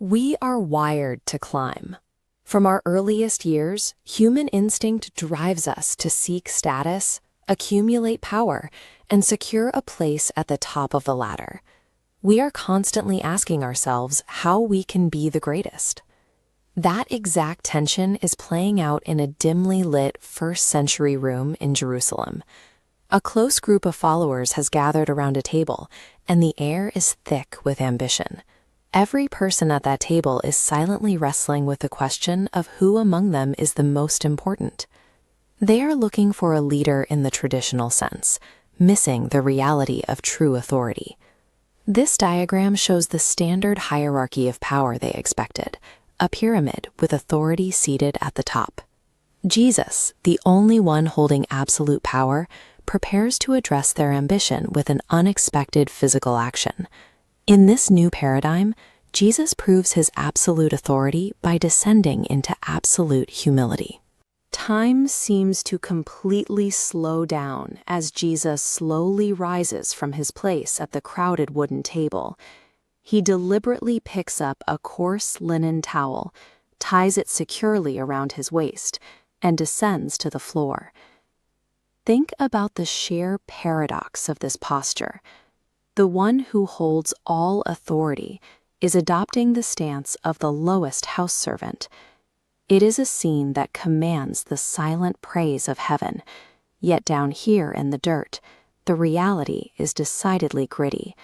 We are wired to climb. From our earliest years, human instinct drives us to seek status, accumulate power, and secure a place at the top of the ladder. We are constantly asking ourselves how we can be the greatest. That exact tension is playing out in a dimly lit first-century room in Jerusalem. A close group of followers has gathered around a table, and the air is thick with ambition. Every person at that table is silently wrestling with the question of who among them is the most important. They are looking for a leader in the traditional sense, missing the reality of true authority. This diagram shows the standard hierarchy of power they expected, a pyramid with authority seated at the top. Jesus, the only one holding absolute power, prepares to address their ambition with an unexpected physical action. In this new paradigm, Jesus proves his absolute authority by descending into absolute humility. Time seems to completely slow down as Jesus slowly rises from his place at the crowded wooden table. He deliberately picks up a coarse linen towel, ties it securely around his waist, and descends to the floor. Think about the sheer paradox of this posture. The one who holds all authority is adopting the stance of the lowest house servant. It is a scene that commands the silent praise of heaven, yet down here in the dirt, the reality is decidedly gritty.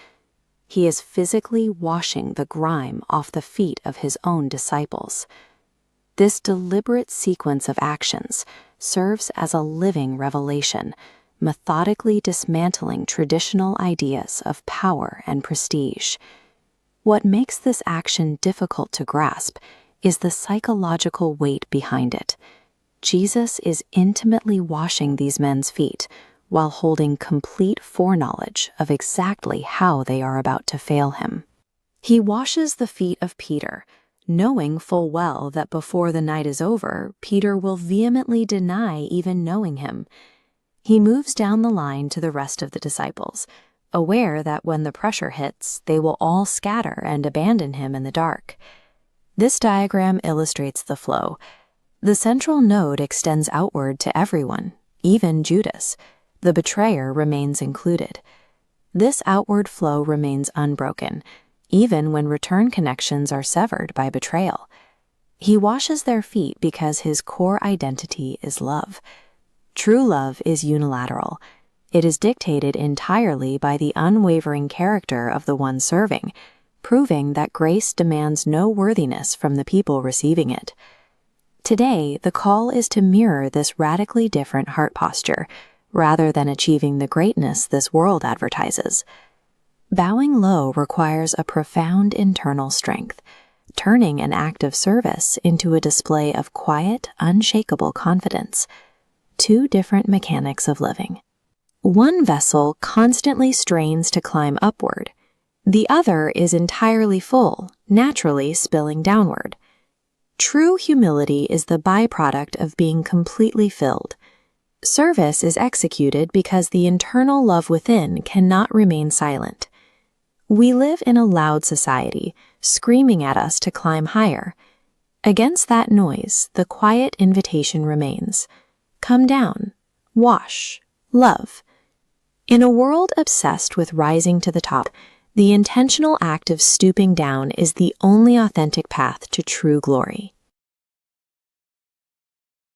He is physically washing the grime off the feet of his own disciples. This deliberate sequence of actions serves as a living revelation, methodically dismantling traditional ideas of power and prestige. What makes this action difficult to grasp is the psychological weight behind it. Jesus is intimately washing these men's feet while holding complete foreknowledge of exactly how they are about to fail him. He washes the feet of Peter, knowing full well that before the night is over, Peter will vehemently deny even knowing him. He moves down the line to the rest of the disciples, aware that when the pressure hits, they will all scatter and abandon him in the dark. This diagram illustrates the flow. The central node extends outward to everyone, even Judas. The betrayer remains included. This outward flow remains unbroken, even when return connections are severed by betrayal. He washes their feet because his core identity is love. True love is unilateral. It is dictated entirely by the unwavering character of the one serving, proving that grace demands no worthiness from the people receiving it. Today, the call is to mirror this radically different heart posture, rather than achieving the greatness this world advertises. Bowing low requires a profound internal strength, turning an act of service into a display of quiet, unshakable confidence. Two different mechanics of living. One vessel constantly strains to climb upward. The other is entirely full, naturally spilling downward. True humility is the byproduct of being completely filled. Service is executed because the internal love within cannot remain silent. We live in a loud society, screaming at us to climb higher. Against that noise, the quiet invitation remains. Come down, wash, love. In a world obsessed with rising to the top, the intentional act of stooping down is the only authentic path to true glory.